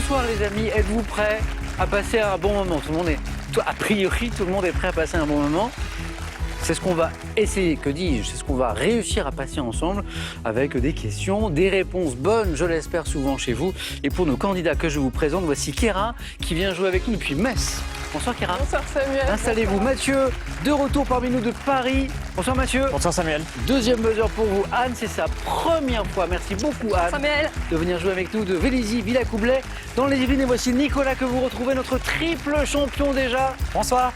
Bonsoir les amis, êtes-vous prêts à passer un bon moment? A priori, tout le monde est prêt à passer un bon moment. C'est ce qu'on va essayer, que dis-je, c'est ce qu'on va réussir à passer ensemble avec des questions, des réponses bonnes, je l'espère souvent chez vous. Et pour nos candidats que je vous présente, voici Kéra qui vient jouer avec nous depuis Metz. Bonsoir Kéra. Bonsoir Samuel. Installez-vous. Mathieu, de retour parmi nous de Paris. Bonsoir Mathieu. Bonsoir Samuel. Deuxième buzzer pour vous. Anne, c'est sa première fois. Merci beaucoup Anne Samuel. de venir jouer avec nous de Vélizy, Villacoublay. Dans les Yvelines, et voici Nicolas que vous retrouvez, notre triple champion déjà. Bonsoir.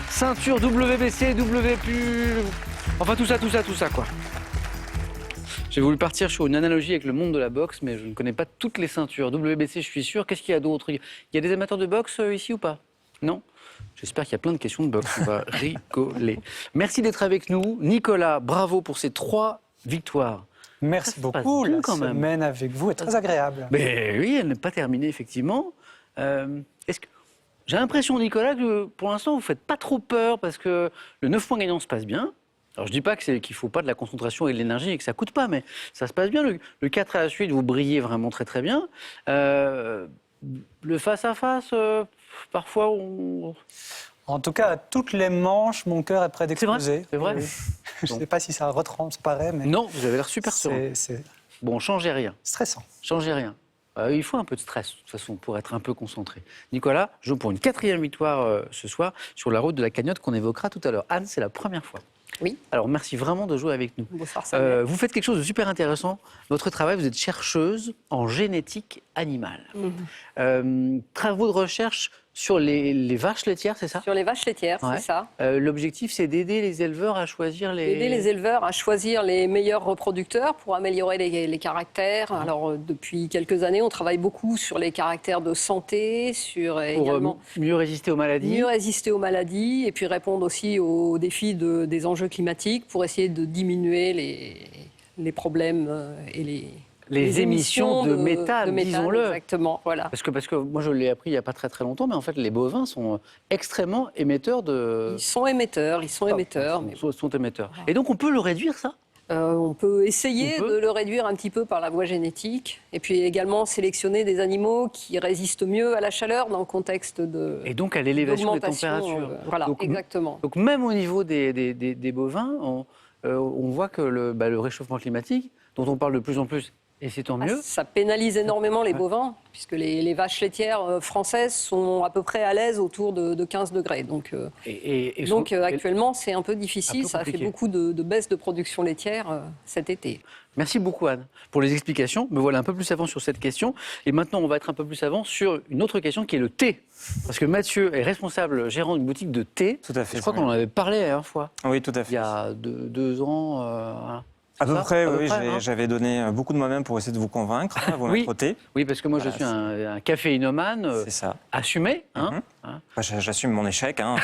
Ceinture WBC, enfin tout ça quoi. J'ai voulu partir sur une analogie avec le monde de la boxe, mais je ne connais pas toutes les ceintures. WBC, je suis sûr. Qu'est-ce qu'il y a d'autre? Il y a des amateurs de boxe ici ou pas? Non? J'espère qu'il y a plein de questions de boxe. On va rigoler. Merci d'être avec nous. Nicolas, bravo pour ces 3 victoires. Merci beaucoup. La semaine avec vous est très agréable. Mais oui, elle n'est pas terminée, effectivement. Est-ce que... J'ai l'impression, Nicolas, que pour l'instant, vous ne faites pas trop peur parce que le 9 points gagnant se passe bien. Alors, je ne dis pas qu'il ne faut pas de la concentration et de l'énergie et que ça ne coûte pas, mais ça se passe bien. Le 4 à la suite, vous brillez vraiment très, très bien. Le face-à-face, parfois, on... En tout cas, à toutes les manches, mon cœur est prêt d'exploser. C'est vrai. Je ne sais pas si ça retransparaît, mais... Non, vous avez l'air super serein. Bon, changez rien. Stressant. Changez rien. Il faut un peu de stress, de toute façon, pour être un peu concentré. Nicolas joue pour une 4e victoire ce soir sur la route de la cagnotte qu'on évoquera tout à l'heure. Anne, c'est la première fois. Oui. Alors, merci vraiment de jouer avec nous. Bonsoir Samuel. Vous faites quelque chose de super intéressant. Votre travail, vous êtes chercheuse en génétique animale. Travaux de recherche sur les vaches laitières, c'est ça? Sur les vaches laitières, Ouais. c'est ça. L'objectif, c'est d'aider les éleveurs à choisir les... Aider les éleveurs à choisir les meilleurs reproducteurs pour améliorer les caractères. Alors, depuis quelques années, on travaille beaucoup sur les caractères de santé, sur également... mieux résister aux maladies. Mieux résister aux maladies et puis répondre aussi aux défis des enjeux climatiques pour essayer de diminuer les problèmes et les émissions de méthane, disons-le. Exactement, voilà. Parce que moi, je l'ai appris il n'y a pas très très longtemps, mais en fait, les bovins sont extrêmement émetteurs de... Ils sont émetteurs. Ils sont émetteurs. Et donc, on peut le réduire, ça? On peut essayer de le réduire un petit peu par la voie génétique et puis également sélectionner des animaux qui résistent mieux à la chaleur dans le contexte de... Et donc à l'élévation des températures. Voilà, donc, exactement. Donc même au niveau des bovins, on voit que le réchauffement climatique, dont on parle de plus en plus, et c'est tant mieux. Ça pénalise énormément les bovins, puisque les vaches laitières françaises sont à peu près à l'aise autour de 15 degrés. Donc, actuellement, c'est un peu difficile. Ça a fait beaucoup de baisse de production laitière cet été. Merci beaucoup Anne pour les explications. Me voilà un peu plus avant sur cette question. Et maintenant, on va être un peu plus avant sur une autre question qui est le thé. Parce que Mathieu est responsable, gérant d'une boutique de thé. Tout à fait. Je crois qu'on en avait parlé la dernière fois. Oui, tout à fait. Il y a 2 ans. Voilà. À peu près, oui. Hein. J'avais donné beaucoup de moi-même pour essayer de vous convaincre, à vous mettre au thé. Oui, parce que moi, je suis un caféinomane assumé. Hein. J'assume mon échec. Hein.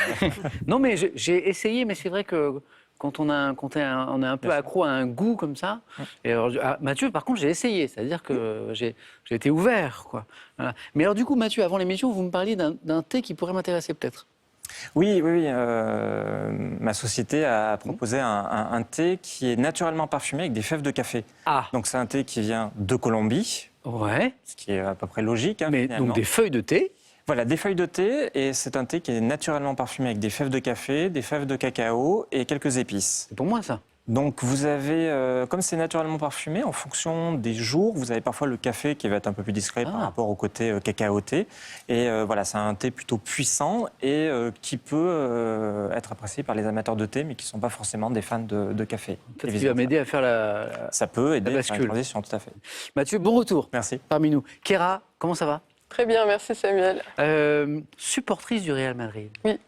Non, mais j'ai essayé, mais c'est vrai que quand on est un peu accro à un goût comme ça... Et alors, Mathieu, par contre, j'ai essayé. C'est-à-dire que j'ai été ouvert, quoi. Voilà. Mais alors, du coup, Mathieu, avant l'émission, vous me parliez d'un thé qui pourrait m'intéresser peut-être. Oui. Ma société a proposé un thé qui est naturellement parfumé avec des fèves de café. Ah. Donc c'est un thé qui vient de Colombie. Ouais. Ce qui est à peu près logique. Hein, mais donc des feuilles de thé. Voilà, des feuilles de thé, et c'est un thé qui est naturellement parfumé avec des fèves de café, des fèves de cacao et quelques épices. C'est pour moi ça. Donc vous avez, comme c'est naturellement parfumé, en fonction des jours, vous avez parfois le café qui va être un peu plus discret par rapport au côté cacaoté. Et voilà, c'est un thé plutôt puissant et qui peut être apprécié par les amateurs de thé, mais qui ne sont pas forcément des fans de café. Peut-être qu'il va m'aider à faire Ça peut aider la à faire la transition, tout à fait. Mathieu, bon retour. Merci. Parmi nous. Kéra, comment ça va? Très bien, merci Samuel. Supportrice du Real Madrid. Oui.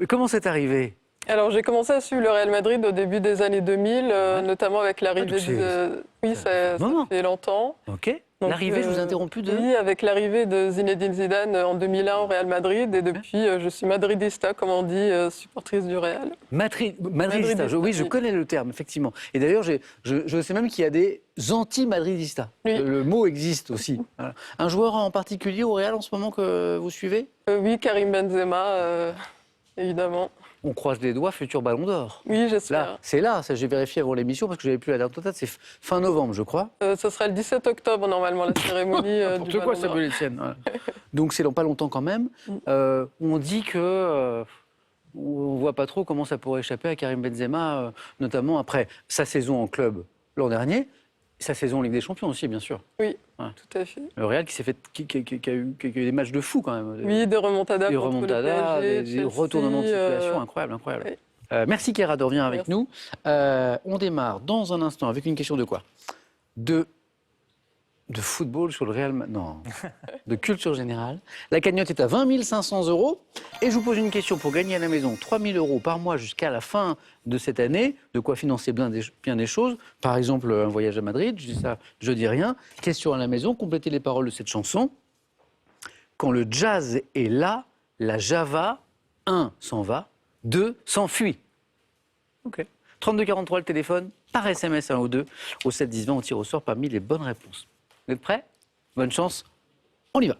Comment c'est arrivé? Alors, j'ai commencé à suivre le Real Madrid au début des années 2000, notamment avec l'arrivée de... Oui, ça fait longtemps. Ok. L'arrivée, je vous ai interrompu de... Oui, avec l'arrivée de Zinedine Zidane en 2001 au Real Madrid. Et depuis, je suis madridista, comme on dit, supportrice du Real. Madridista, oui, je connais le terme, effectivement. Et d'ailleurs, je sais même qu'il y a des anti-madridistas. Oui. Le mot existe aussi. Voilà. Un joueur en particulier au Real en ce moment que vous suivez? Oui, Karim Benzema. évidemment. On croise les doigts, futur Ballon d'Or. Oui, j'espère. Là, c'est là, ça j'ai vérifié avant l'émission parce que j'avais plus la date totale, c'est fin novembre, je crois. Ça sera le 17 octobre, normalement, la cérémonie du Ballon quoi, d'Or. Samuel Etienne. Voilà. Donc c'est dans pas longtemps quand même. On dit que on voit pas trop comment ça pourrait échapper à Karim Benzema, notamment après sa saison en club l'an dernier, sa saison en Ligue des Champions aussi, bien sûr. Oui, Ouais. tout à fait. Le Real qui a eu des matchs de fou quand même. Oui, des remontadas Des contre remontadas, le PSG, des Chelsea, retournements de situation incroyables. oui. Merci Kéra de revenir avec Merci. nous. On démarre dans un instant avec une question de quoi ? De football sur le Real Madrid. Non, de culture générale. La cagnotte est à 20 500 €. Et je vous pose une question pour gagner à la maison 3 000 € par mois jusqu'à la fin de cette année. De quoi financer bien des choses. Par exemple, un voyage à Madrid. Je dis ça, je dis rien. Question à la maison, complétez les paroles de cette chanson. Quand le jazz est là, la Java, 1 s'en va, 2 s'enfuit. Ok. 32 43 le téléphone, par SMS 1 ou 2. Au 7 10 20, on tire au sort parmi les bonnes réponses. Vous êtes prêts ? Bonne chance, on y va.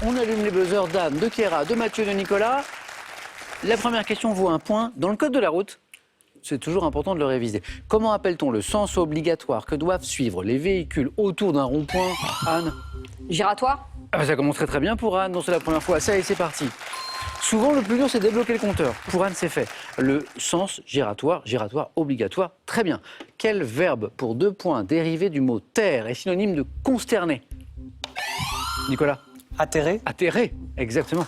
On allume les buzzers d'Anne, de Kéra, de Mathieu, de Nicolas. La première question vaut un point. Dans le code de la route, c'est toujours important de le réviser. Comment appelle-t-on le sens obligatoire que doivent suivre les véhicules autour d'un rond-point, Anne ? Giratoire ? Ça commence très très bien pour Anne, non c'est la première fois. Ça y est, c'est parti. Souvent, le plus dur, c'est de débloquer le compteur. Pour Anne, c'est fait. Le sens giratoire, obligatoire, très bien. Quel verbe pour 2 points dérivé du mot terre est synonyme de consterner ? Nicolas ? Atterré. Atterré, exactement.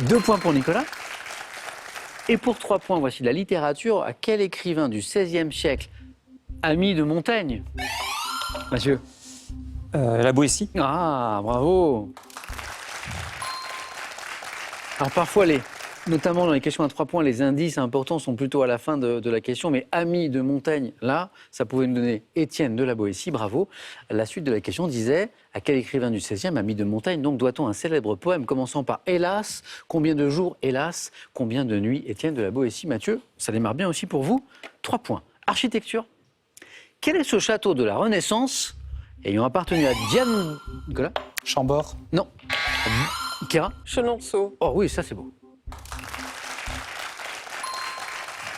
2 points pour Nicolas. Et pour 3 points, voici la littérature. À quel écrivain du XVIe siècle, ami de Montaigne ? Mathieu ? La Boétie. Ah, bravo. Alors parfois, notamment dans les questions à 3 points, les indices importants sont plutôt à la fin de la question, mais ami de Montaigne, là, ça pouvait nous donner Étienne de la Boétie, bravo. La suite de la question disait, à quel écrivain du XVIe, ami de Montaigne, donc doit-on un célèbre poème commençant par Hélas, combien de jours, hélas, combien de nuits, Étienne de la Boétie. Mathieu, ça démarre bien aussi pour vous. 3 points. Architecture. Quel est ce château de la Renaissance ayant appartenu à Diane... Nicolas ? Chambord. Non. Kéra ? Chenonceau. Oh oui, ça c'est beau.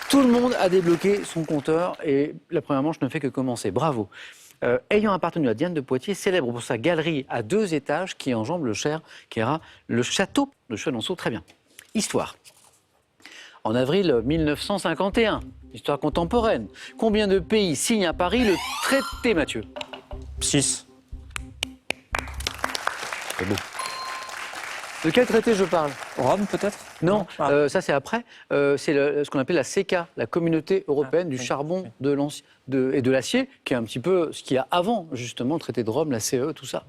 Tout le monde a débloqué son compteur et la première manche ne fait que commencer. Bravo. Ayant appartenu à Diane de Poitiers, célèbre pour sa galerie à 2 étages qui enjambe le le château de Chenonceau. Très bien. Histoire. En avril 1951, histoire contemporaine. Combien de pays signent à Paris le traité, Mathieu ? 6. C'est beau. De quel traité je parle ? Rome, peut-être ? Non, ça c'est après. C'est ce qu'on appelle la CECA, la Communauté européenne du charbon et de l'acier, qui est un petit peu ce qu'il y a avant, justement, le traité de Rome, la CE, tout ça.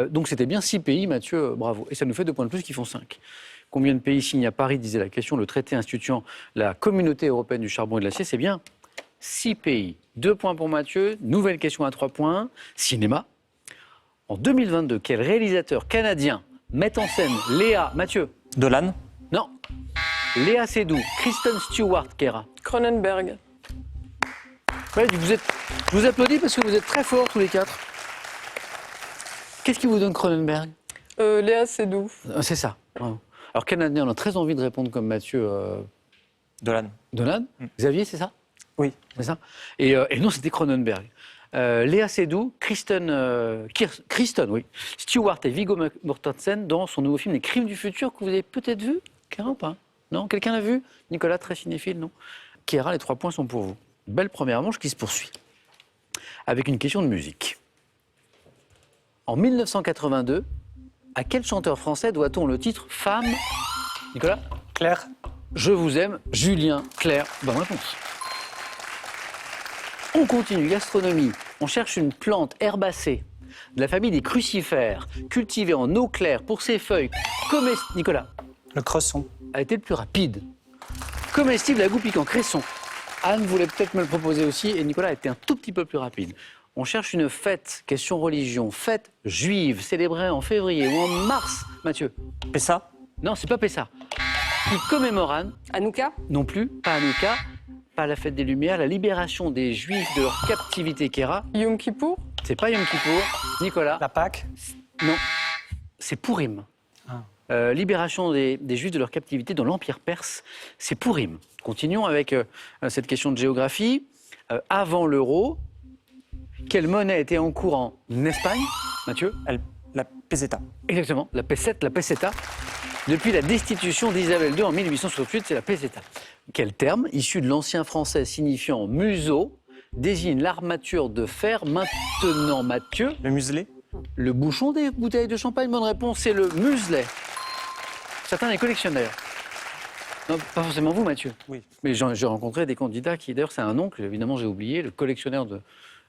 Donc c'était bien 6 pays, Mathieu, bravo. Et ça nous fait 2 points de plus qui font 5. Combien de pays signent à Paris, disait la question, le traité instituant la Communauté européenne du charbon et de l'acier ? C'est bien 6 pays. 2 points pour Mathieu. Nouvelle question à 3 points. Cinéma. En 2022, quel réalisateur canadien met en scène Léa... Mathieu ? Dolan. Non. Léa Seydoux, Kristen Stewart, Kéra. Cronenberg. Ouais, je vous applaudis parce que vous êtes très forts tous les 4. Qu'est-ce qui vous donne Cronenberg ? Léa Seydoux. C'est ça. Bravo. Alors canadien, on a très envie de répondre comme Mathieu. Dolan. Dolan ? Xavier, c'est ça ? Oui. C'est ça ? Et non, c'était Cronenberg. Léa Seydoux, Kristen Stewart et Viggo Mortensen dans son nouveau film Les Crimes du futur que vous avez peut-être vu, Kéra ou pas ? Non ? Quelqu'un l'a vu ? Nicolas, très cinéphile, non ? Kéra, les 3 points sont pour vous. Belle première manche qui se poursuit. Avec une question de musique. En 1982, à quel chanteur français doit-on le titre Femme ? Nicolas ? Claire. Je vous aime, Julien Clerc. Bonne réponse. On continue, gastronomie. On cherche une plante herbacée de la famille des crucifères, cultivée en eau claire pour ses feuilles comestibles. Nicolas Le cresson. a été le plus rapide. Comestible à goût piquant, cresson. Anne voulait peut-être me le proposer aussi et Nicolas a été un tout petit peu plus rapide. On cherche une fête, question religion, fête juive, célébrée en février ou en mars, Mathieu. Pessa. Non, c'est pas Pessa. Qui commémore Anne. Hanouka ? Non plus, pas Hanouka, pas la fête des Lumières, la libération des Juifs de leur captivité, Kéra. Yom Kippour. C'est pas Yom Kippour. Nicolas. La Pâque. Non. c'est Pourim. Ah. Libération des Juifs de leur captivité dans l'Empire perse, c'est Pourim. Continuons avec cette question de géographie. Avant l'euro, quelle monnaie était en cours en Espagne, Mathieu? La peseta. Exactement, la pesette, la peseta. Depuis la destitution d'Isabelle II en 1868, c'est la peseta. Quel terme, issu de l'ancien français signifiant museau, désigne l'armature de fer maintenant, Mathieu? Le muselet. Le bouchon des bouteilles de champagne, bonne réponse, c'est le muselet. Certains les collectionneurs. Non, pas forcément vous, Mathieu. Oui. Mais j'ai rencontré des candidats qui, d'ailleurs, c'est un nom que, évidemment, j'ai oublié. Le collectionneur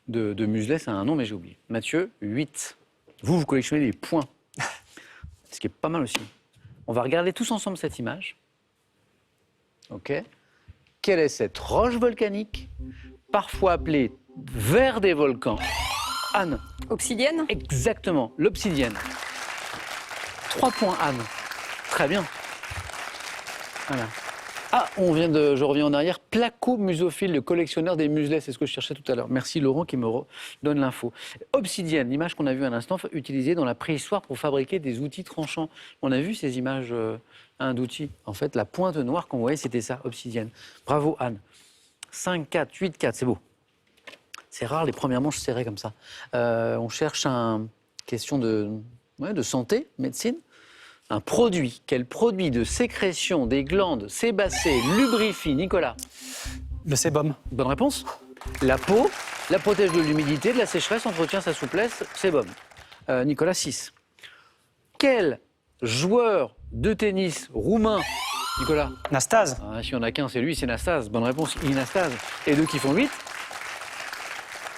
de muselet, c'est un nom, mais j'ai oublié. Mathieu, 8. Vous collectionnez les points. Ce qui est pas mal aussi. On va regarder tous ensemble cette image. OK. Quelle est cette roche volcanique, parfois appelée ver des volcans? Anne. Obsidienne? Exactement, l'obsidienne. 3 points, Anne. Très bien. Voilà. Ah, je reviens en arrière. Placo-musophile, le collectionneur des muselets, c'est ce que je cherchais tout à l'heure. Merci Laurent qui me donne l'info. Obsidienne, l'image qu'on a vue à l'instant, utilisée dans la préhistoire pour fabriquer des outils tranchants. On a vu ces images d'outils. En fait, la pointe noire qu'on voyait, c'était ça, obsidienne. Bravo Anne. 5-4, 8-4, c'est beau. C'est rare les premières manches serrées comme ça. On cherche une question de santé, médecine. Un produit. Quel produit de sécrétion des glandes sébacées lubrifie, Nicolas? Le sébum. Bonne réponse. La peau, la protège de l'humidité, de la sécheresse, entretient sa souplesse, sébum. Nicolas, 6. Quel joueur de tennis roumain, Nicolas? Nastase. Si on a qu'un, c'est lui, c'est Nastase. Bonne réponse, Nastase. Et deux qui font 8.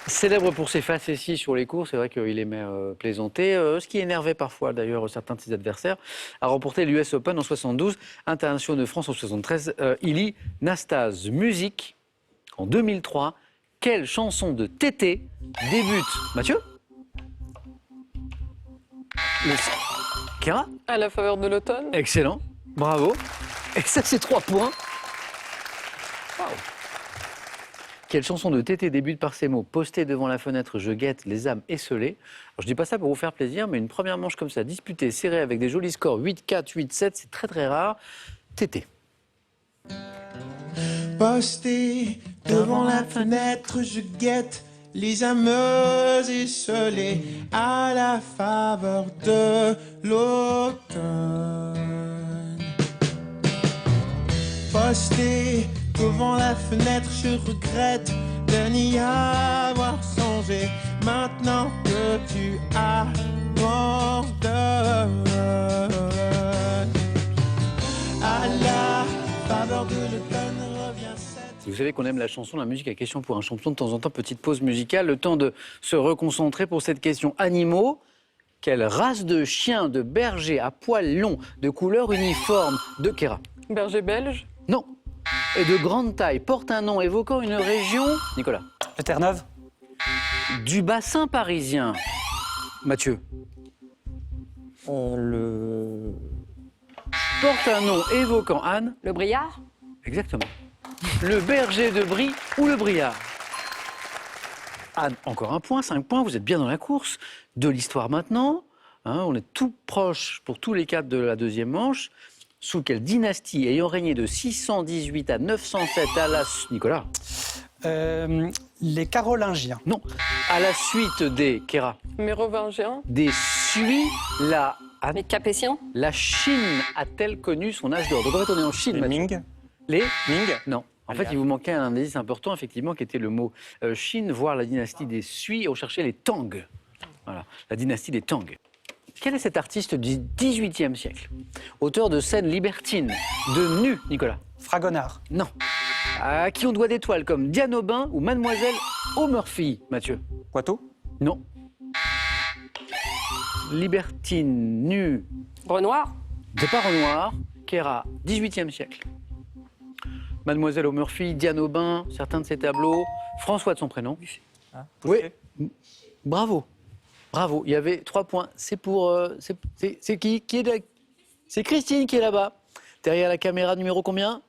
Célèbre pour ses facéties sur les cours, c'est vrai qu'il aimait plaisanter, ce qui énervait parfois d'ailleurs certains de ses adversaires. A remporté l'US Open en 72, International de France en 73, Ilie Nastase. Musique, en 2003, quelle chanson de Tété débute? Mathieu? Kéra? À la faveur de l'automne. Excellent, bravo. Et ça, c'est 3 points. Waouh. Quelle chanson de Tété débute par ces mots? Posté devant la fenêtre, je guette les âmes esselées. Alors, je dis pas ça pour vous faire plaisir, mais une première manche comme ça, disputée, serrée, avec des jolis scores, 8-4, 8-7, c'est très très rare. Tété. Posté devant la fenêtre, je guette les âmes esselées à la faveur de l'automne. Posté devant la fenêtre, je regrette de n'y avoir songé. Maintenant que tu abandonnes, à la faveur de l'automne revient cette... Vous savez qu'on aime la chanson, la musique à question pour un champion de temps en temps. Petite pause musicale, le temps de se reconcentrer pour cette question. Animaux, quelle race de chien, de berger à poils longs, de couleur uniforme, de Kéra? Berger belge. Non. Et de grande taille, porte un nom évoquant une région, Nicolas? Le Terre-Neuve. Du bassin parisien, Mathieu? Porte un nom évoquant Anne? Le Briard? Exactement. Le berger de Brie ou le Briard? Anne, encore un point, 5 points, vous êtes bien dans la course. De l'histoire maintenant, on est tout proche pour tous les 4 de la deuxième manche. Sous quelle dynastie ayant régné de 618 à 907 à la... Nicolas? Les Carolingiens. Non. À la suite des... Kéra? Mérovingiens. Des Sui, Les Capétiens? la Chine a-t-elle connu son âge d'or? Donc en fait, on est en Chine. Les Mathieu. Ming. Les Ming. Non. En fait, il vous manquait un indice important, effectivement, qui était le mot Chine, voire la dynastie des Sui. On cherchait les Tang. Voilà, la dynastie des Tang. Quel est cet artiste du XVIIIe siècle? Auteur de scènes libertines, de nus, Nicolas? Fragonard. Non. À qui on doit des toiles comme Diane Aubin ou Mademoiselle O'Murphy, Mathieu? Poitou. Non. Libertine, nue. Renoir? C'est pas Renoir. Kéra, XVIIIe siècle. Mademoiselle O'Murphy, Diane Aubin, certains de ses tableaux. François de son prénom. Oui. Bravo. Bravo. Il y avait 3 points. C'est pour. C'est qui est là? C'est Christine qui est là-bas. Derrière la caméra numéro combien?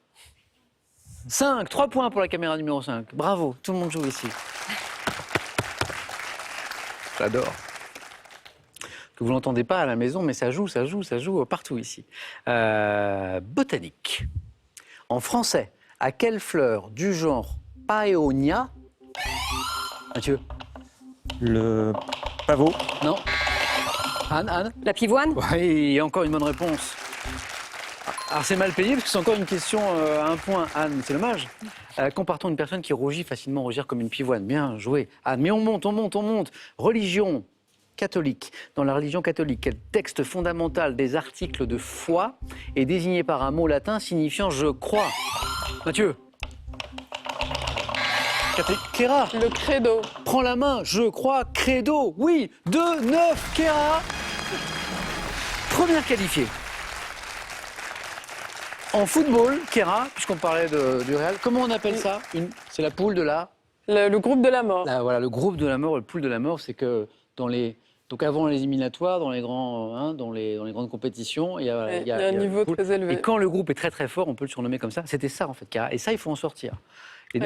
5. 3 points pour la caméra numéro 5. Bravo. Tout le monde joue ici. J'adore. que vous n'entendez pas à la maison, mais ça joue partout ici. Botanique. En français, à quelle fleur du genre Paeonia, Mathieu? Le pavot. Non. Anne? La pivoine? Oui, encore une bonne réponse. Alors c'est mal payé parce que c'est encore une question à un point, Anne, c'est dommage. Compare-t-on une personne qui rougit facilement, rougir comme une pivoine? Bien joué, Anne. Mais on monte. Religion catholique. Dans la religion catholique, quel texte fondamental des articles de foi est désigné par un mot latin signifiant je crois? Mathieu? Kéra? Le credo. Prends la main, je crois, credo. Oui, 2-9, Kéra. Première qualifiée. En football, Kéra, puisqu'on parlait du Real, comment on appelle ça? C'est la poule de la... Le groupe de la mort. Voilà, le groupe de la mort, le poule de la mort, c'est que donc avant les éliminatoires, dans les grandes compétitions, il y a un niveau très élevé. Et quand le groupe est très très fort, on peut le surnommer comme ça. C'était ça en fait, Kéra. Et ça, il faut en sortir. Et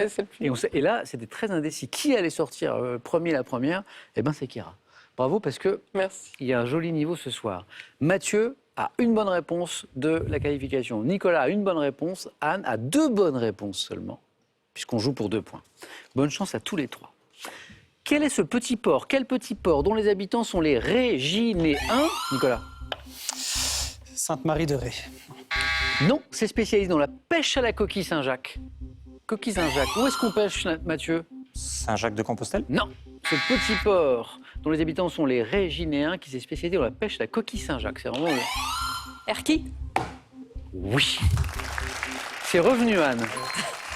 là, c'était très indécis. Qui allait sortir premier, la première? Eh bien, c'est Kéra. Bravo, parce que Merci. Il y a un joli niveau ce soir. Mathieu a une bonne réponse de la qualification. Nicolas a une bonne réponse. Anne a 2 bonnes réponses seulement, puisqu'on joue pour 2 points. Bonne chance à tous les 3. Quel est ce petit port? Quel petit port dont les habitants sont les Réginéens, Nicolas? Sainte-Marie de Ré. Non, c'est spécialisé dans la pêche à la coquille Saint-Jacques. Coquille Saint-Jacques. Où est-ce qu'on pêche, Mathieu? Saint-Jacques-de-Compostelle? Non. Ce petit port dont les habitants sont les Réginéens qui s'est spécialisé dans la pêche à la coquille Saint-Jacques. C'est vraiment Erquy? Oui. C'est revenu, Anne.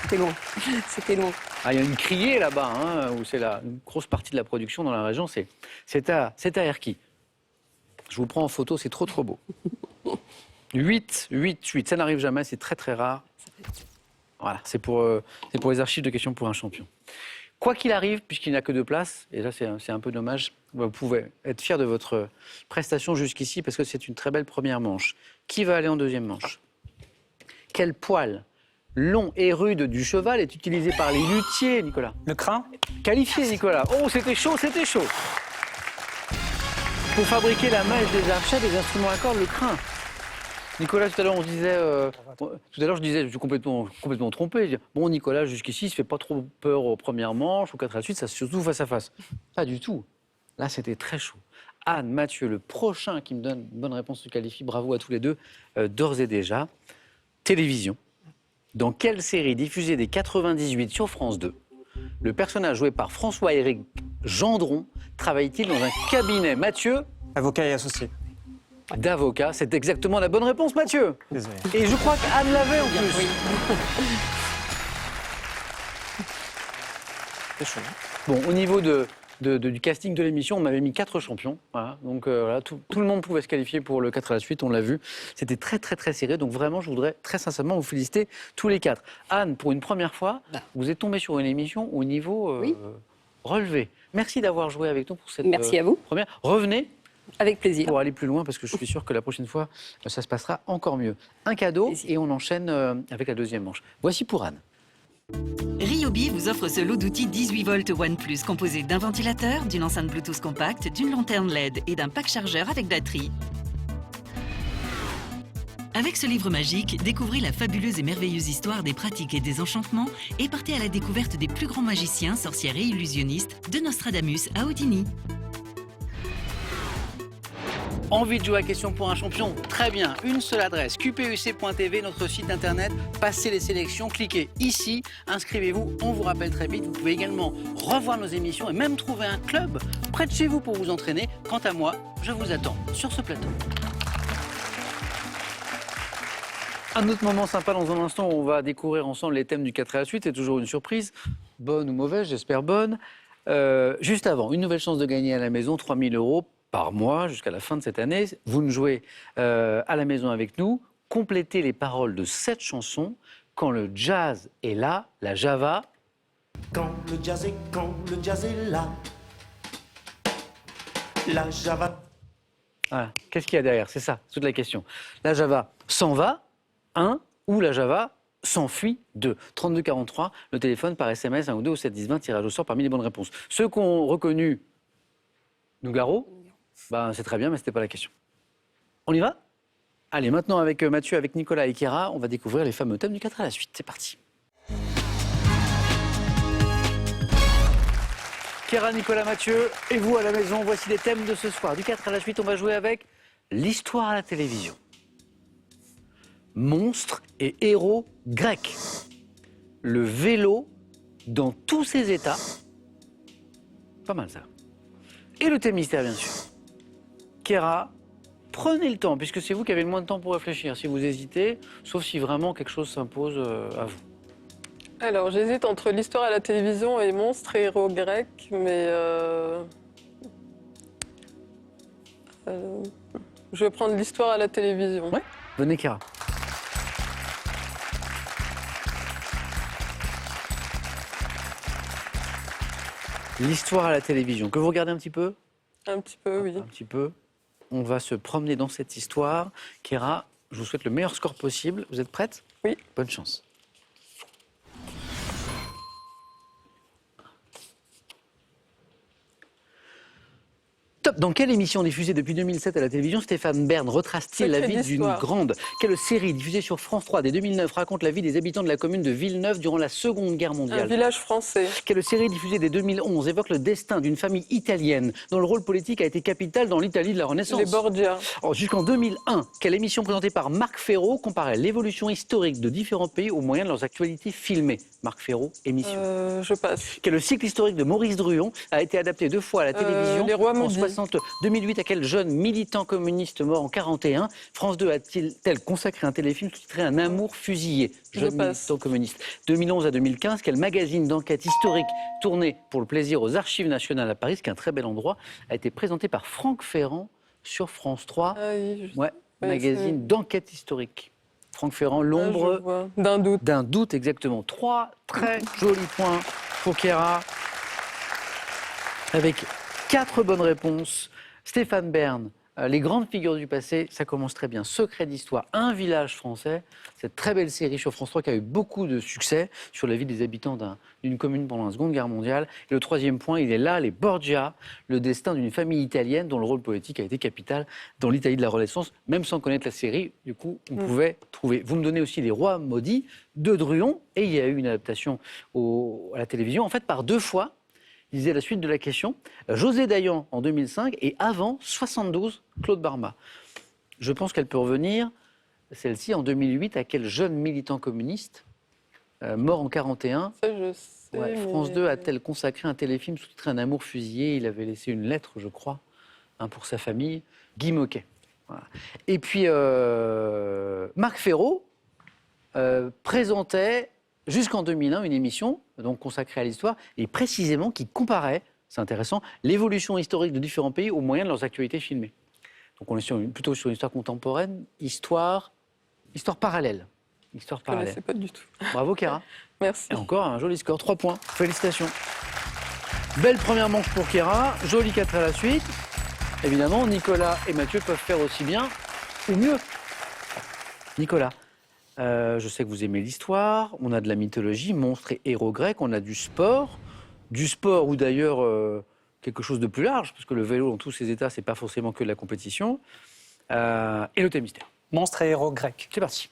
C'était long. Ah, il y a une criée là-bas, hein, où c'est une grosse partie de la production dans la région. C'est à Erquy. Je vous prends en photo, c'est trop beau. 8. Ça n'arrive jamais, c'est très très rare. Voilà, c'est pour les archives de questions pour un champion. Quoi qu'il arrive, puisqu'il n'y a que 2 places, et là c'est un peu dommage, vous pouvez être fier de votre prestation jusqu'ici parce que c'est une très belle première manche. Qui va aller en deuxième manche? Quel poil long et rude du cheval est utilisé par les luthiers, Nicolas? Le crin? Qualifié, Nicolas. Oh, c'était chaud. Pour fabriquer la mèche des archets, des instruments à cordes, le crin. Nicolas, tout à l'heure, je disais, je suis complètement trompé. Bon, Nicolas, jusqu'ici, il ne se fait pas trop peur aux premières manches, aux 4 à la suite, ça surtout face à face. Pas du tout. Là, c'était très chaud. Anne, Mathieu, le prochain qui me donne une bonne réponse se qualifie. Bravo à tous les deux, d'ores et déjà. Télévision. Dans quelle série diffusée dès 98 sur France 2, le personnage joué par François-Éric Gendron travaille-t-il dans un cabinet? Mathieu? Avocat et associé. D'avocat, c'est exactement la bonne réponse, Mathieu. Désolé. Et je crois qu'Anne l'avait en plus. Oui. C'est chaud. Bon, au niveau du casting de l'émission, on m'avait mis 4 champions. Voilà. Donc voilà, tout le monde pouvait se qualifier pour le 4 à la suite, on l'a vu. C'était très très très serré. Donc vraiment, je voudrais très sincèrement vous féliciter tous les 4. Anne, pour une première fois, vous êtes tombée sur une émission au niveau relevé. Merci d'avoir joué avec nous pour cette Merci à vous. première. Revenez. Avec plaisir. Pour aller plus loin, parce que je suis sûr que la prochaine fois, ça se passera encore mieux. Un cadeau et on enchaîne avec la deuxième manche. Voici pour Anne. Ryobi vous offre ce lot d'outils 18 volts OnePlus composé d'un ventilateur, d'une enceinte Bluetooth compacte, d'une lanterne LED et d'un pack chargeur avec batterie. Avec ce livre magique, découvrez la fabuleuse et merveilleuse histoire des pratiques et des enchantements et partez à la découverte des plus grands magiciens, sorcières et illusionnistes de Nostradamus à Houdini. Envie de jouer à Question pour un champion? Très bien, une seule adresse, qpuc.tv, notre site internet, passez les sélections, cliquez ici, inscrivez-vous, on vous rappelle très vite. Vous pouvez également revoir nos émissions et même trouver un club près de chez vous pour vous entraîner. Quant à moi, je vous attends sur ce plateau. Un autre moment sympa dans un instant où on va découvrir ensemble les thèmes du 4 à la suite, c'est toujours une surprise, bonne ou mauvaise, j'espère bonne. Juste avant, une nouvelle chance de gagner à la maison, 3 000 € par mois jusqu'à la fin de cette année. Vous nous jouez à la maison avec nous. Complétez les paroles de cette chanson. Quand le jazz est là, la Java. Quand le jazz est là, la Java. Voilà. Qu'est-ce qu'il y a derrière? C'est ça, toute la question. La Java s'en va, 1, ou la Java s'enfuit, 2. 3243, le téléphone par SMS, 1 ou 2 au 7 10 20, tirage au sort parmi les bonnes réponses. Ceux qui ont reconnu Nougaro, C'est très bien, mais ce n'était pas la question. On y va? Allez, maintenant avec Mathieu, avec Nicolas et Kéra, on va découvrir les fameux thèmes du 4 à la suite. C'est parti. Kéra, Nicolas, Mathieu, et vous à la maison, voici les thèmes de ce soir. Du 4 à la suite, on va jouer avec l'histoire à la télévision. Monstres et héros grecs. Le vélo dans tous ses états. Pas mal ça. Et le thème mystère, bien sûr. Kéra, prenez le temps, puisque c'est vous qui avez le moins de temps pour réfléchir. Si vous hésitez, sauf si vraiment quelque chose s'impose à vous. Alors, j'hésite entre l'histoire à la télévision et monstres et héros grecs, mais je vais prendre l'histoire à la télévision. Ouais, venez Kéra. L'histoire à la télévision, que vous regardez un petit peu? Un petit peu, oui. Un petit peu. On va se promener dans cette histoire. Kéra, je vous souhaite le meilleur score possible. Vous êtes prête? Oui. Bonne chance. Top. Dans quelle émission diffusée depuis 2007 à la télévision Stéphane Bern retrace-t-il la vie d'une grande? Quelle série diffusée sur France 3 dès 2009 raconte la vie des habitants de la commune de Villeneuve durant la Seconde Guerre mondiale? Un village français. Quelle série diffusée dès 2011 évoque le destin d'une famille italienne dont le rôle politique a été capital dans l'Italie de la Renaissance? Les Borgia. Jusqu'en 2001, quelle émission présentée par Marc Ferraud comparait l'évolution historique de différents pays au moyen de leurs actualités filmées? Marc Ferraud, émission. Je passe. Quel cycle historique de Maurice Druon a été adapté 2 fois à la télévision? Les Rois en maudits. 2008, à quel jeune militant communiste mort en 41 France 2 a-t-il consacré un téléfilm sous-titré Un amour fusillé? Jeune militant communiste. 2011 à 2015, quel magazine d'enquête historique tourné pour le plaisir aux Archives nationales à Paris, ce qui est un très bel endroit, a été présenté par Franck Ferrand sur France 3? Ah oui, Ouais, magazine d'enquête historique. Franck Ferrand, l'ombre d'un doute. D'un doute, exactement. 3 très jolis points pour Kéra. Avec 4 bonnes réponses. Stéphane Bern, les grandes figures du passé, ça commence très bien. Secret d'histoire, un village français. Cette très belle série sur France 3 qui a eu beaucoup de succès sur la vie des habitants d'une commune pendant la Seconde Guerre mondiale. Et le 3e point, il est là, les Borgia, le destin d'une famille italienne dont le rôle politique a été capital dans l'Italie de la Renaissance. Même sans connaître la série, du coup, on pouvait trouver. Vous me donnez aussi Les Rois maudits de Druon. Et il y a eu une adaptation à la télévision, en fait, par 2 fois. Disait la suite de la question. José Dayan en 2005 et avant 72, Claude Barma. Je pense qu'elle peut revenir, celle-ci, en 2008, à quel jeune militant communiste mort en 41? Ça, je sais, France 2 a-t-elle consacré un téléfilm sous-titré Un amour fusillé? Il avait laissé une lettre, je crois, pour sa famille. Guy Moquet. Voilà. Et puis, Marc Ferraud présentait jusqu'en 2001 une émission donc consacrée à l'histoire et précisément qui comparait, c'est intéressant, l'évolution historique de différents pays au moyen de leurs actualités filmées. Donc on est plutôt sur une histoire contemporaine, histoire parallèle. Histoire parallèle. Je ne sais pas du tout. Bravo Kéra. Merci. Et encore un joli score, 3 points. Félicitations. Belle première manche pour Kéra, joli 4 à la suite. Évidemment, Nicolas et Mathieu peuvent faire aussi bien ou mieux. Nicolas. Je sais que vous aimez l'histoire, on a de la mythologie, monstres et héros grecs, on a du sport ou d'ailleurs quelque chose de plus large, parce que le vélo dans tous ses états, c'est pas forcément que de la compétition, et le thème mystère. Monstres et héros grecs. C'est parti.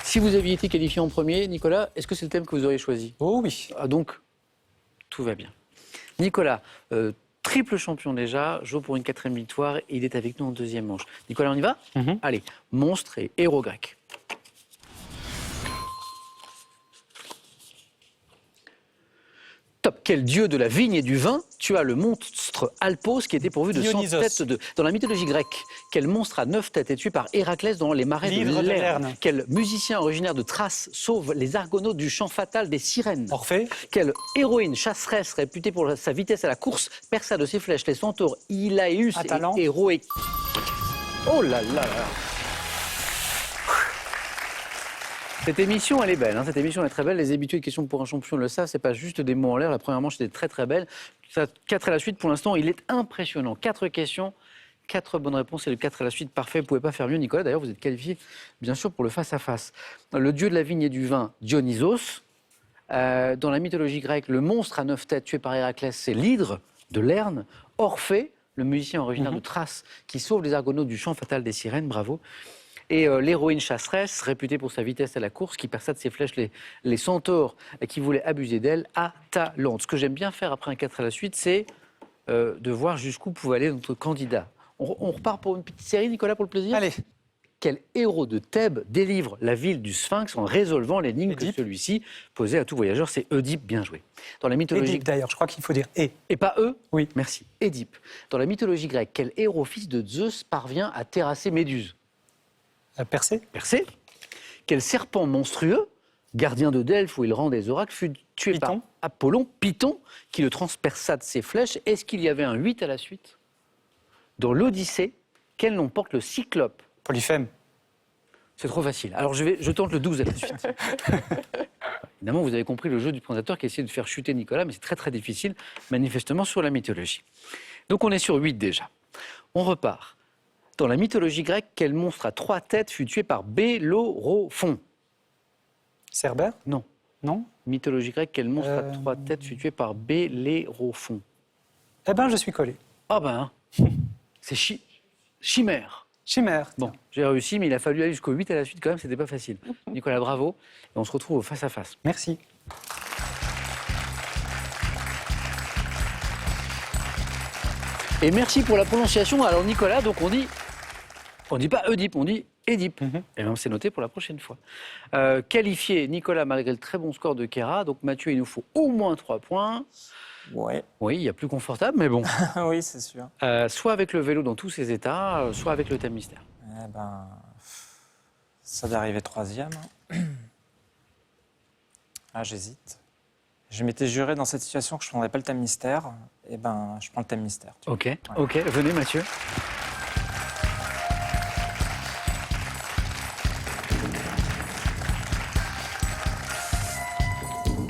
Si vous aviez été qualifié en premier, Nicolas, est-ce que c'est le thème que vous auriez choisi? Oh oui. Donc, tout va bien. Nicolas, triple champion déjà, joue pour une 4e victoire et il est avec nous en 2e manche. Nicolas, on y va? Allez, monstres et héros grecs. Top. Quel dieu de la vigne et du vin tua le monstre Alpos qui était pourvu de 100 têtes dans la mythologie grecque? Quel monstre à 9 têtes est tué par Héraclès dans les marais de Lerne? Quel musicien originaire de Thrace sauve les Argonautes du chant fatal des sirènes? Orphée. Quelle héroïne chasseresse réputée pour sa vitesse à la course perça de ses flèches les centaures Ilaeus et Héroé? Oh là là là. Cette émission, elle est belle. Cette émission est très belle. Les habitués de questions pour un champion le savent. C'est pas juste des mots en l'air. La première manche était très très belle. 4 à la suite, pour l'instant, il est impressionnant. 4 questions, 4 bonnes réponses et le 4 à la suite parfait. Vous ne pouvez pas faire mieux, Nicolas. D'ailleurs, vous êtes qualifié, bien sûr, pour le face-à-face. Le dieu de la vigne et du vin, Dionysos, Dans la mythologie grecque, le monstre à 9 têtes tué par Héraclès, c'est l'hydre de Lerne. Orphée, le musicien originaire de Thrace, qui sauve les Argonautes du chant fatal des sirènes, bravo. Et l'héroïne chasseresse, réputée pour sa vitesse à la course, qui perça de ses flèches les centaures qui voulaient abuser d'elle, Atalante. Ce que j'aime bien faire après un 4 à la suite, c'est de voir jusqu'où pouvait aller notre candidat. On repart pour une petite série, Nicolas, pour le plaisir? Allez. Quel héros de Thèbes délivre la ville du Sphinx en résolvant l'énigme que celui-ci posait à tout voyageur? C'est Oedipe, bien joué. Dans la mythologie... Édipe, d'ailleurs, je crois qu'il faut dire « et ». Et pas eux? Oui. Merci. Édipe. Dans la mythologie grecque, quel héros fils de Zeus parvient à terrasser Méduse? Persée. Persée. Quel serpent monstrueux, gardien de Delphes où il rend des oracles, fut tué par Python. Apollon, Python, qui le transperça de ses flèches? Est-ce qu'il y avait un 8 à la suite? Dans l'Odyssée, quel nom porte le Cyclope? Polyphème. C'est trop facile. Alors je tente le 12 à la suite. Évidemment, vous avez compris le jeu du présentateur qui essaie de faire chuter Nicolas, mais c'est très très difficile, manifestement, sur la mythologie. Donc on est sur 8 déjà. On repart. Dans la mythologie grecque, quel monstre à 3 têtes fut tué par Bellérophon? Cerbère. Non. Non. Mythologie grecque, quel monstre à 3 têtes fut tué par Bellérophon? Eh ben, je suis collé. Ah ben, c'est Chimère. Chimère. Bon, j'ai réussi, mais il a fallu aller jusqu'au 8 à la suite quand même, c'était pas facile. Nicolas, bravo. Et on se retrouve au face à face. Merci. Et merci pour la prononciation. Alors Nicolas, donc on dit pas Oedipe, on dit Édipe. Et bien c'est noté pour la prochaine fois. Qualifié Nicolas malgré le très bon score de Kéra. Donc Mathieu, il nous faut au moins 3 points. Ouais. Oui, il y a plus confortable, mais bon. Oui, c'est sûr. Soit avec le vélo dans tous ses états, soit avec le thème mystère. Eh ben, ça d'arriver 3e. Ah, j'hésite. Je m'étais juré dans cette situation que je ne prendrais pas le thème mystère. Eh ben, je prends le thème mystère. Ok, ok, venez Mathieu.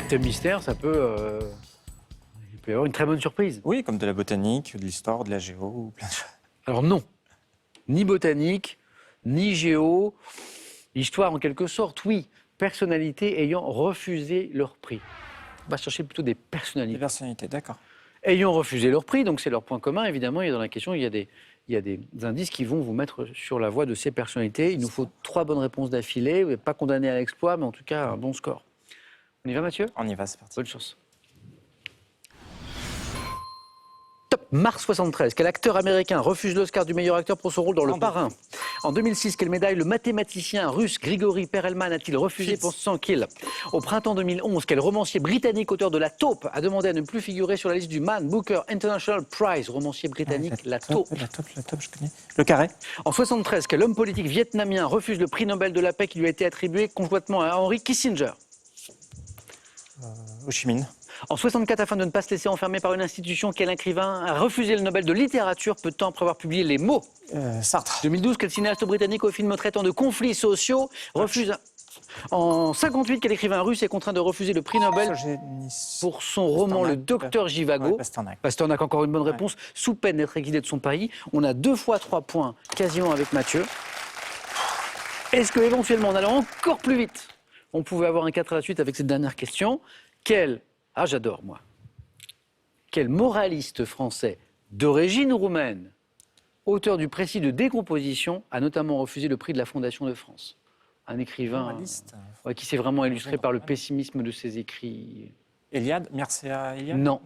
Thème mystère, ça peut... il peut y avoir une très bonne surprise. Oui, comme de la botanique, de l'histoire, de la géo, ou plein de choses. Alors non, ni botanique, ni géo, histoire en quelque sorte, oui. Personnalités ayant refusé leur prix. On va chercher plutôt des personnalités. Des personnalités, d'accord. Ayant refusé leur prix, donc c'est leur point commun, évidemment, dans la question, il y a des indices qui vont vous mettre sur la voie de ces personnalités. Il nous faut 3 bonnes réponses d'affilée, vous n'êtes pas condamné à l'exploit, mais en tout cas un bon score. On y va Mathieu? On y va, c'est parti. Bonne chance. Top. Mars 73. Quel acteur américain refuse l'Oscar du meilleur acteur pour son rôle dans Le Parrain? En 2006, quelle médaille le mathématicien russe Grigory Perelman a-t-il refusé pensant qu'il? Au printemps 2011, quel romancier britannique auteur de La Taupe a demandé à ne plus figurer sur la liste du Man Booker International Prize? Romancier britannique, La Taupe. La taupe, je connais. Le Carré. En 73, quel homme politique vietnamien refuse le prix Nobel de la paix qui lui a été attribué conjointement à Henry Kissinger? Ho Chi Minh. En 64, afin de ne pas se laisser enfermer par une institution, quel écrivain a refusé le Nobel de littérature peu de temps après avoir publié Les Mots? Sartre. 2012, quel cinéaste britannique au film traitant de conflits sociaux refuse... En 58, quel écrivain russe est contraint de refuser le prix Nobel pour son roman Le Docteur Zhivago? Pasternak. Pasternak, encore une bonne réponse, sous peine d'être exilé de son pays. On a 2 fois 3 points, quasiment avec Mathieu. Est-ce que éventuellement, en allant encore plus vite, on pouvait avoir un 4 à la suite avec cette dernière question? Ah, j'adore, moi. Quel moraliste français d'origine roumaine, auteur du précis de décomposition, a notamment refusé le prix de la Fondation de France? Un écrivain qui s'est vraiment illustré par le pessimisme de ses écrits. Eliade, Mircea Eliade? Non.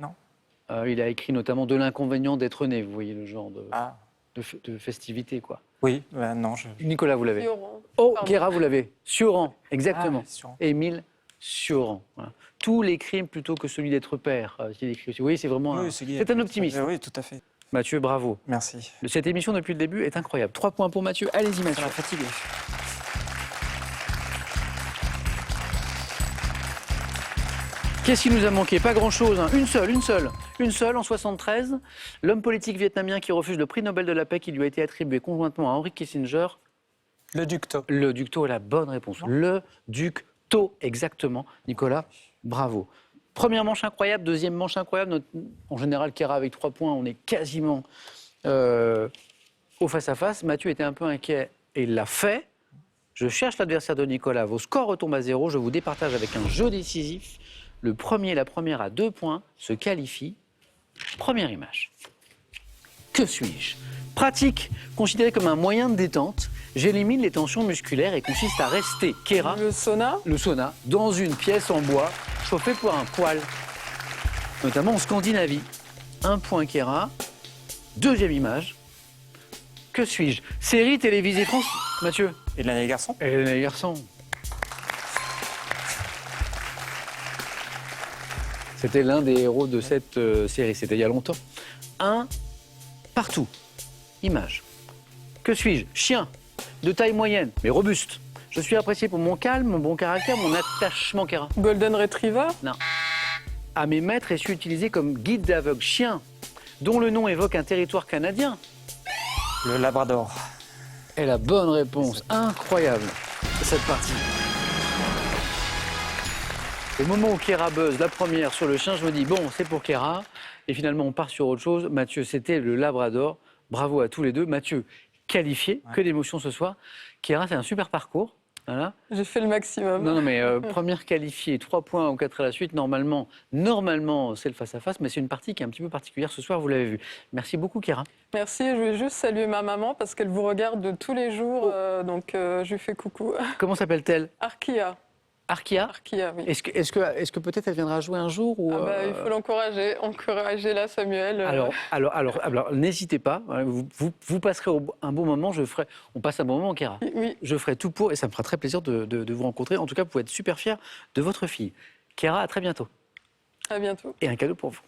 Il a écrit notamment De l'inconvénient d'être né, vous voyez le genre de festivité, quoi. Oui, non. Nicolas, vous l'avez. Sioran. Oh, Kéra, vous l'avez. Sioran, exactement. Sioran. Émile Sioran. Voilà. Tous les crimes plutôt que celui d'être père. Il écrit aussi. Oui, c'est vraiment c'est un optimiste. Oui, tout à fait. Mathieu, bravo. Merci. Cette émission depuis le début est incroyable. 3 points pour Mathieu. Allez-y, Mathieu. Ça m'a fatigué. Qu'est-ce qui nous a manqué? Pas grand-chose. Hein. Une seule en 73. L'homme politique vietnamien qui refuse le prix Nobel de la paix qui lui a été attribué conjointement à Henry Kissinger. Le Duc Tho. Le Duc Tho est la bonne réponse. Non. Le Duc Tho, exactement. Nicolas, bravo. Première manche incroyable, deuxième manche incroyable. En général, Kéra avec 3 points, on est quasiment au face-à-face. Mathieu était un peu inquiet et il l'a fait. Je cherche l'adversaire de Nicolas. Vos scores retombent à 0. Je vous départage avec un jeu décisif. Le premier, la première à 2 points se qualifie. Première image. Que suis-je? Pratique, considérée comme un moyen de détente, j'élimine les tensions musculaires et consiste à rester, Kéra, Le sauna. le sauna, dans une pièce en bois chauffée par un poêle, notamment en Scandinavie. 1 point Kéra. Deuxième image. Que suis-je? Série télévisée France. Mathieu. Et de l'année garçon. Et les garçons. C'était l'un des héros de cette série. C'était il y a longtemps. 1 partout. Image. Que suis-je? Chien. De taille moyenne, mais robuste. Je suis apprécié pour mon calme, mon bon caractère, mon attachement Kéra. Golden Retriever. À mes maîtres et suis utilisé comme guide d'aveugle. Chien, dont le nom évoque un territoire canadien. Le Labrador. Et la bonne réponse, incroyable, de cette partie. Au moment où Kéra buzz la première sur le chien, je me dis, bon, c'est pour Kéra. Et finalement, on part sur autre chose. Mathieu, c'était le Labrador. Bravo à tous les deux. Mathieu, qualifié, que d'émotions ce soir. Kéra, c'est un super parcours. Voilà. J'ai fait le maximum. Non, mais première qualifiée, 3 points ou 4 à la suite. Normalement, c'est le face-à-face, mais c'est une partie qui est un petit peu particulière ce soir, vous l'avez vu. Merci beaucoup, Kéra. Merci, je voulais juste saluer ma maman parce qu'elle vous regarde tous les jours, donc je lui fais coucou. Comment s'appelle-t-elle? Arkia. Arkia. Arkia, oui. Est-ce que peut-être elle viendra jouer un jour ou, Il faut l'encourager. Encouragez-la, Samuel. Alors, n'hésitez pas. Vous passerez un bon moment. On passe un bon moment, Kéra. Oui. Je ferai tout pour et ça me fera très plaisir de vous rencontrer. En tout cas, vous pouvez être super fiers de votre fille. Kéra, à très bientôt. À bientôt. Et un cadeau pour vous.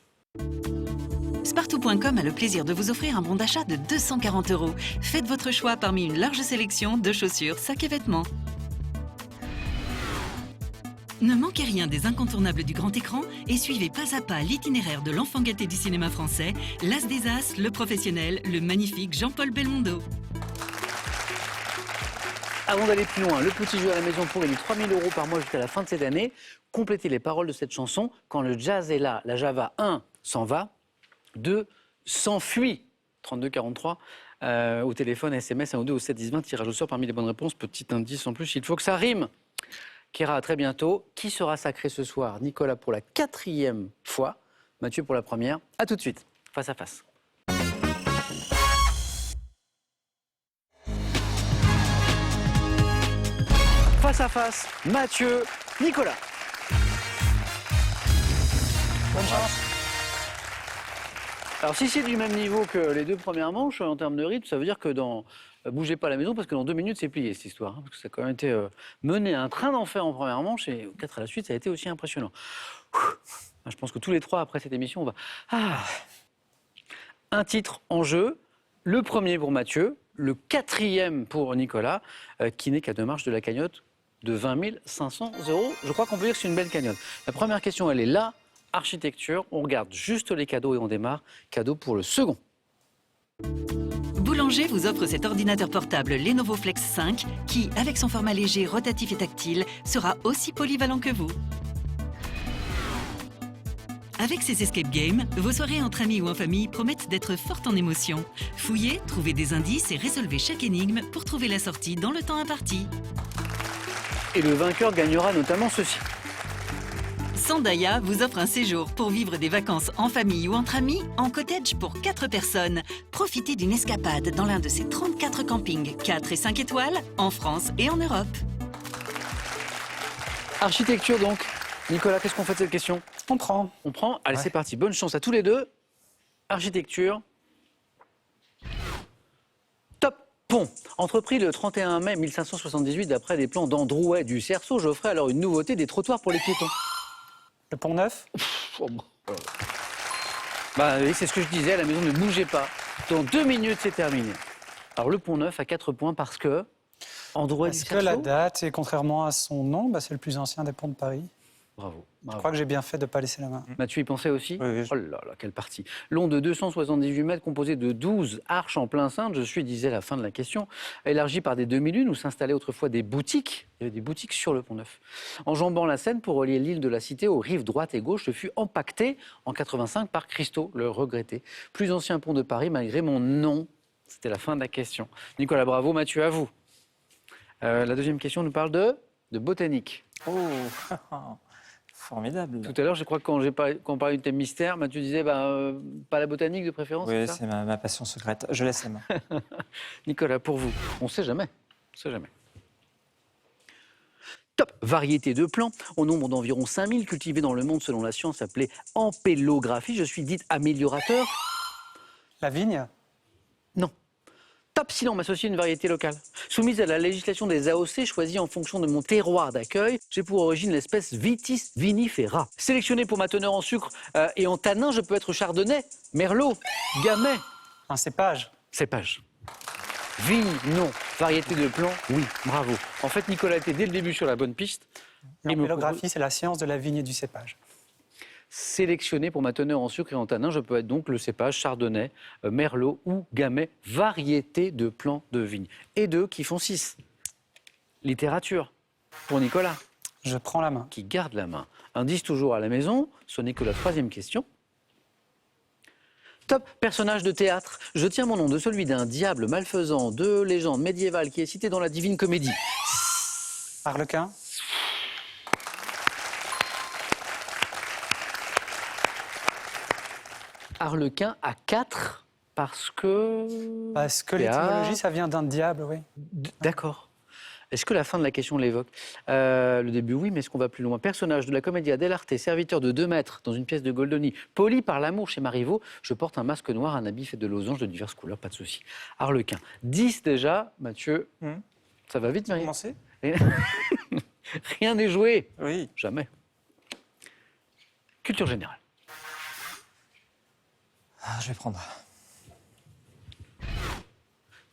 Spartou.com a le plaisir de vous offrir un bon d'achat de 240 €. Faites votre choix parmi une large sélection de chaussures, sacs et vêtements. Ne manquez rien des incontournables du grand écran et suivez pas à pas l'itinéraire de l'enfant gâté du cinéma français, l'as des as, le professionnel, le magnifique Jean-Paul Belmondo. Avant d'aller plus loin, le petit jeu à la maison pour gagner 3 000 € par mois jusqu'à la fin de cette année. Complétez les paroles de cette chanson. Quand le jazz est là, la Java 1 s'en va, 2 s'enfuit. 32 43 au téléphone, SMS 1 ou 2 au 7 10 20, tirage au sort parmi les bonnes réponses. Petit indice en plus, il faut que ça rime. Kéra, à très bientôt. Qui sera sacré ce soir? Nicolas pour la 4e fois, Mathieu pour la première. À tout de suite, face à face. Face à face, Mathieu, Nicolas. Bonne chance. Alors si c'est du même niveau que les 2 premières manches, en termes de rythme, ça veut dire que bougez pas à la maison, parce que dans 2 minutes, c'est plié, cette histoire. Parce que ça a quand même été mené à un train d'enfer en première manche, et 4 à la suite, ça a été aussi impressionnant. Je pense que tous les 3, après cette émission, on va... Un titre en jeu, le premier pour Mathieu, le 4e pour Nicolas, qui n'est qu'à 2 marches de la cagnotte de 20 500 €. Je crois qu'on peut dire que c'est une belle cagnotte. La première question, elle est là. Architecture, on regarde juste les cadeaux et on démarre. Cadeau pour le second. Boulanger vous offre cet ordinateur portable Lenovo Flex 5 qui, avec son format léger, rotatif et tactile, sera aussi polyvalent que vous. Avec ces escape games, vos soirées entre amis ou en famille promettent d'être fortes en émotions. Fouillez, trouvez des indices et résolvez chaque énigme pour trouver la sortie dans le temps imparti. Et le vainqueur gagnera notamment ceci. Sandaya vous offre un séjour pour vivre des vacances en famille ou entre amis en cottage pour 4 personnes. Profitez d'une escapade dans l'un de ces 34 campings 4 et 5 étoiles en France et en Europe. Architecture donc. Nicolas, qu'est-ce qu'on fait de cette question? On prend. On prend? Allez, c'est parti. Bonne chance à tous les deux. Architecture. Top. Pont. Entrepris le 31 mai 1578 d'après des plans d'Androuet du Cerceau, j'offrais alors une nouveauté, des trottoirs pour les piétons. Le Pont Neuf. Oui, c'est ce que je disais, à la maison, ne bougez pas. Dans 2 minutes, c'est terminé. Alors le Pont Neuf à 4 points parce que Androuet du Parce Cerceau. que la date, et contrairement à son nom, c'est le plus ancien des ponts de Paris. Bravo. Je crois que j'ai bien fait de ne pas laisser la main. Mathieu y pensait aussi? Oui. Oh là là, quelle partie. Long de 278 mètres, composé de 12 arches en plein cintre, disait la fin de la question, élargi par des demi-lunes où s'installaient autrefois des boutiques. Il y avait des boutiques sur le Pont Neuf. Enjambant la Seine pour relier l'île de la Cité aux rives droite et gauche, ce fut empaqueté en 85 par Christo, le regretté. Plus ancien pont de Paris malgré mon nom. C'était la fin de la question. Nicolas, bravo. Mathieu, à vous. La deuxième question nous parle de botanique. Oh. Formidable. Tout à l'heure, je crois que quand on parlait du thème mystère, tu disais pas la botanique de préférence. Oui, c'est c'est ma passion secrète. Je laisse les mains. Nicolas, pour vous, on ne sait jamais. On sait jamais. Top. Variété de plants, au nombre d'environ 5000 cultivés dans le monde selon la science appelée ampélographie. Je suis dite améliorateur. La vigne? Non. Top si l'on m'associe une variété locale. Soumise à la législation des AOC, choisie en fonction de mon terroir d'accueil, j'ai pour origine l'espèce Vitis vinifera. Sélectionné pour ma teneur en sucre et en tanin, je peux être chardonnay, merlot, gamay. Un cépage? Cépage. Vigne, non. Variété de plants, oui. Bravo. En fait, Nicolas était dès le début sur la bonne piste. L'ampélographie, c'est la science de la vigne et du cépage. Sélectionné pour ma teneur en sucre et en tanin, je peux être donc le cépage chardonnay, merlot ou gamay, variété de plants de vigne. Et deux qui font 6. Littérature, pour Nicolas. Je prends la main. Qui garde la main. Indice toujours à la maison, ce n'est que la 3e question. Top, personnage de théâtre. Je tiens mon nom de celui d'un diable malfaisant de légende médiévale qui est cité dans la Divine Comédie. Harlequin? Harlequin à 4 parce que... Parce que l'étymologie, ça vient d'un diable, oui. D'accord. Est-ce que la fin de la question l'évoque? Le début, oui, mais est-ce qu'on va plus loin? Personnage de la commedia dell'arte, serviteur de 2 maîtres dans une pièce de Goldoni, poli par l'amour chez Marivaux, je porte un masque noir, un habit fait de losanges de diverses couleurs, pas de souci. Harlequin. 10 déjà, Mathieu. Ça va vite, Marie? Commencer? Rien n'est joué. Oui. Jamais. Culture générale. Je vais prendre.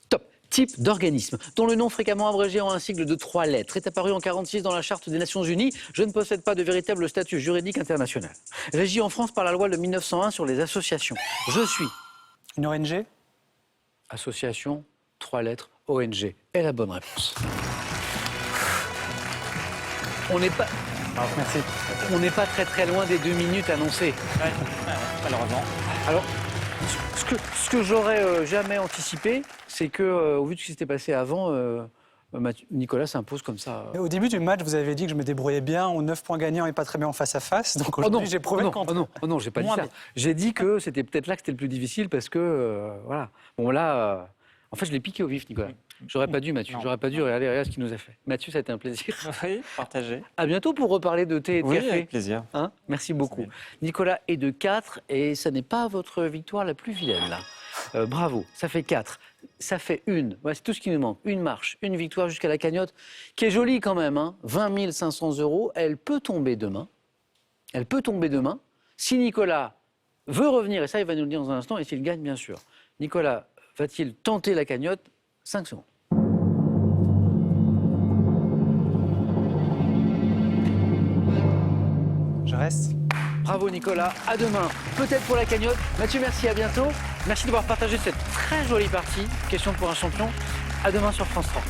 Top. Type d'organisme, dont le nom fréquemment abrégé en un sigle de 3 lettres, est apparu en 1946 dans la Charte des Nations Unies. Je ne possède pas de véritable statut juridique international. Régi en France par la loi de 1901 sur les associations. Je suis... Une ONG? Association, 3 lettres, ONG. est la bonne réponse. On n'est pas... Merci. On n'est pas très loin des 2 minutes annoncées. Ouais, malheureusement. Alors, ce que j'aurais jamais anticipé, c'est que, au vu de ce qui s'était passé avant, Nicolas s'impose comme ça. Au début du match, vous avez dit que je me débrouillais bien, aux 9 points gagnants et pas très bien en face à face. Donc aujourd'hui, j'ai prouvé le contraire. Non, j'ai pas dit ça. J'ai dit que c'était peut-être là que c'était le plus difficile parce que, voilà. Bon, là, en fait, je l'ai piqué au vif, Nicolas. J'aurais pas dû, Mathieu. J'aurais pas dû regarder ce qu'il nous a fait. Mathieu, ça a été un plaisir. Oui, partagé. À bientôt pour reparler de thé et de oui, café. Avec plaisir. Hein, merci beaucoup. Nicolas est de 4 et ça n'est pas votre victoire la plus vilaine, là. Bravo, ça fait 4. Ça fait 1. Ouais, c'est tout ce qui nous manque. Une marche, une victoire jusqu'à la cagnotte, qui est jolie quand même. Hein. 20 500 €. Elle peut tomber demain. Elle peut tomber demain. Si Nicolas veut revenir, et ça, il va nous le dire dans un instant, et s'il gagne, bien sûr. Nicolas, va-t-il tenter la cagnotte? 5 secondes. Je reste. Bravo Nicolas, à demain, peut-être pour la cagnotte. Mathieu, merci, à bientôt. Merci d'avoir partagé cette très jolie partie. Question pour un champion. À demain sur France 3.